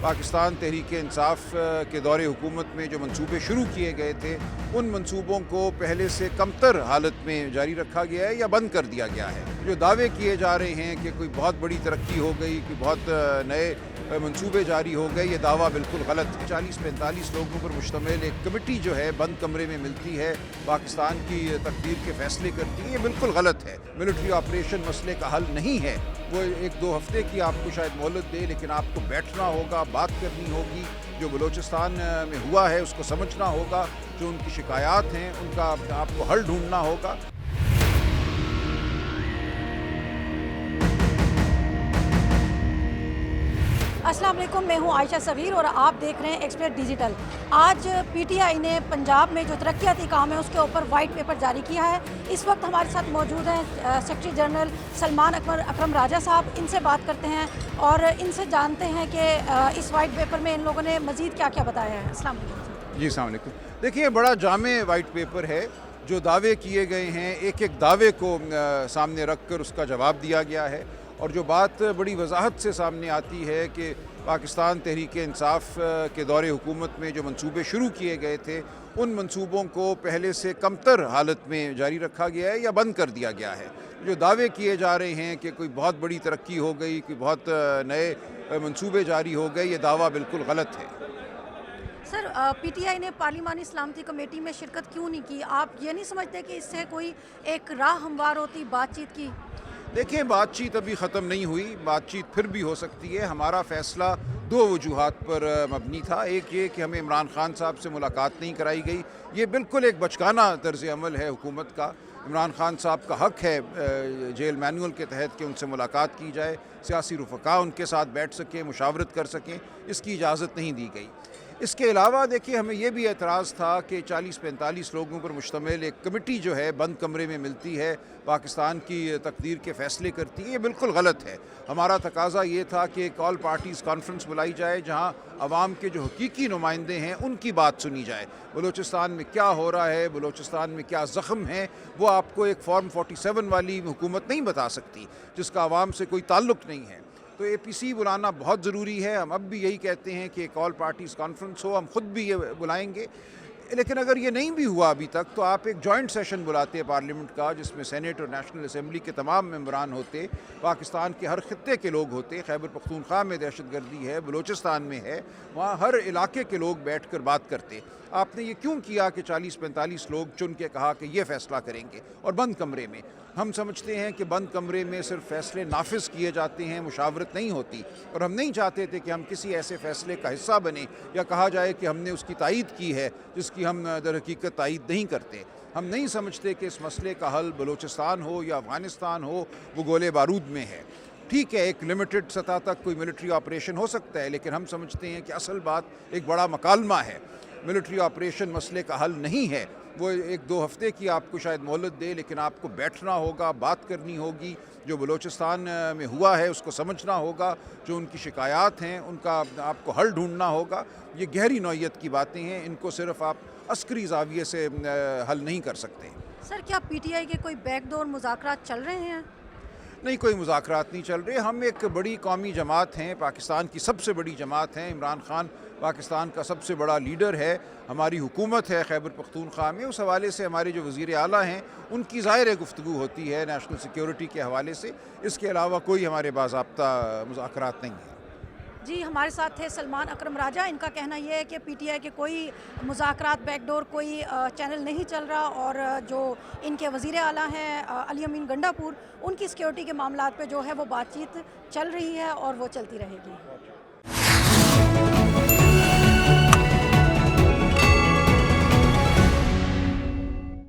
पाकिस्तान तहरीक इंसाफ के दौरे हुकूमत में जो मंसूबे शुरू किए गए थे उन मंसूबों को पहले से कमतर हालत में जारी रखा गया है या बंद कर दिया गया है। जो दावे किए जा रहे हैं कि कोई बहुत बड़ी तरक्की हो गई, कि बहुत नए मंसूबे जारी हो गए, ये दावा बिल्कुल गलत है। 40-45 लोगों पर मुश्तमिल एक कमेटी जो है बंद कमरे में मिलती है, पाकिस्तान की तकदीर के फैसले करती है, ये बिल्कुल गलत है। मिलिट्री ऑपरेशन मसले का हल नहीं है। वो 1-2 हफ्ते की आपको शायद मोहलत दे, लेकिन आपको बैठना होगा, बात करनी होगी, जो बलूचिस्तान में हुआ है उसको समझना होगा, जो उनकी शिकायत हैं उनका आपको हल ढूंढना होगा। अस्सलाम वालेकुम, मैं हूं आयशा सवीर और आप देख रहे हैं एक्सप्रेस डिजिटल। आज पीटीआई ने पंजाब में जो तरक्याती काम है उसके ऊपर वाइट पेपर जारी किया है। इस वक्त हमारे साथ मौजूद हैं सेक्रेटरी जनरल सलमान अकरम राजा साहब। इनसे बात करते हैं और इनसे जानते हैं कि इस वाइट पेपर में इन लोगों ने मज़ीद क्या क्या बताया है। अस्सलाम वालेकुम। जी अस्सलाम वालेकुम। देखिए, बड़ा जामे वाइट पेपर है। जो दावे किए गए हैं, एक एक दावे को सामने रख कर उसका जवाब दिया गया है, और जो बात बड़ी वजाहत से सामने आती है कि पाकिस्तान तहरीक इंसाफ के दौरे हुकूमत में जो मंसूबे शुरू किए गए थे उन मंसूबों को पहले से कमतर हालत में जारी रखा गया है या बंद कर दिया गया है। जो दावे किए जा रहे हैं कि कोई बहुत बड़ी तरक्की हो गई, कि बहुत नए मंसूबे जारी हो गए, ये दावा बिल्कुल गलत है। सर, पीटीआई ने पार्लिमानी सलामती कमेटी में शिरकत क्यों नहीं की? आप ये नहीं समझते कि इससे कोई एक राह हमवार होती बातचीत की? देखिए, बातचीत अभी ख़त्म नहीं हुई, बातचीत फिर भी हो सकती है। हमारा फ़ैसला 2 वजूहात पर मबनी था। एक ये कि हमें इमरान खान साहब से मुलाकात नहीं कराई गई, ये बिल्कुल एक बचकाना तर्ज़ अमल है हुकूमत का। इमरान खान साहब का हक़ है जेल मैनुअल के तहत कि उनसे मुलाकात की जाए, सियासी रुफ़क़ा उनके साथ बैठ सकें, मुशावरत कर सकें, इसकी इजाज़त नहीं दी गई। इसके अलावा देखिए, हमें यह भी एतराज़ था कि 40-45 लोगों पर मुश्तमिल एक कमेटी जो है बंद कमरे में मिलती है, पाकिस्तान की तकदीर के फ़ैसले करती है, ये बिल्कुल गलत है। हमारा तकाज़ा ये था कि एक ऑल पार्टीज़ कॉन्फ्रेंस बुलाई जाए जहाँ अवाम के जो हकीकी नुमाइंदे हैं उनकी बात सुनी जाए। बलूचिस्तान में क्या हो रहा है, बलूचिस्तान में क्या ज़ख्म है, वो आपको एक फॉर्म 47 वाली हुकूमत नहीं बता सकती जिसका अवाम से कोई ताल्लुक़ नहीं है। तो एपीसी बुलाना बहुत ज़रूरी है। हम अब भी यही कहते हैं कि एक ऑल पार्टीज़ कॉन्फ्रेंस हो, हम ख़ुद भी ये बुलाएंगे। लेकिन अगर ये नहीं भी हुआ अभी तक, तो आप एक जॉइंट सेशन बुलाते हैं पार्लियामेंट का, जिसमें सेनेट और नेशनल असम्बली के तमाम मेंबरान होते, पाकिस्तान के हर खित्ते के लोग होते। खैबर पख्तूनख्वा में दहशतगर्दी है, बलूचिस्तान में है, वहाँ हर इलाके के लोग बैठ कर बात करते। आपने ये क्यों किया कि 40-45 लोग चुन के कहा कि ये फ़ैसला करेंगे और बंद कमरे में? हम समझते हैं कि बंद कमरे में सिर्फ फ़ैसले नाफिज किए जाते हैं, मुशावरत नहीं होती, और हम नहीं चाहते थे कि हम किसी ऐसे फ़ैसले का हिस्सा बने या कहा जाए कि हमने उसकी तायीद की है जिसकी हम दर हकीकत तायीद नहीं करते। हम नहीं समझते कि इस मसले का हल बलूचिस्तान हो या अफ़गानिस्तान हो, वो गोले बारूद में है। ठीक है, एक लिमिटेड सतह तक कोई मिलिट्री ऑपरेशन हो सकता है, लेकिन हम समझते हैं कि असल बात एक बड़ा मकालमा है। मिलिट्री ऑपरेशन मसले का हल नहीं है। वो 1-2 हफ्ते की आपको शायद मोहलत दे, लेकिन आपको बैठना होगा, बात करनी होगी, जो बलूचिस्तान में हुआ है उसको समझना होगा, जो उनकी शिकायत हैं उनका आपको हल ढूंढना होगा। ये गहरी नौइयत की बातें हैं, इनको सिर्फ आप अस्करी ज़ाविये से हल नहीं कर सकते। सर, क्या पीटीआई के कोई बैकडोर मुज़ाकरात चल रहे हैं? नहीं, कोई मुज़ाकरात नहीं चल रहे। हम एक बड़ी कौमी जमात हैं, पाकिस्तान की सबसे बड़ी जमात हैं। इमरान खान पाकिस्तान का सबसे बड़ा लीडर है, हमारी हुकूमत है खैबर पख्तूनख्वा में। उस हवाले से हमारे जो वज़ीर आला हैं उनकी ज़ाहिर गुफ्तगू होती है नेशनल सिक्योरिटी के हवाले से। इसके अलावा कोई हमारे बाज़ाब्ता मुज़ाकरात नहीं है। जी, हमारे साथ थे सलमान अकरम राजा। इनका कहना यह है कि पीटीआई के कोई मुज़ाकरात बैकडोर कोई चैनल नहीं चल रहा, और जो इनके वज़ीर आला हैं अली अमीन गंडापुर, उनकी सिक्योरिटी के मामलात पे जो है वो बातचीत चल रही है और वो चलती रहेगी।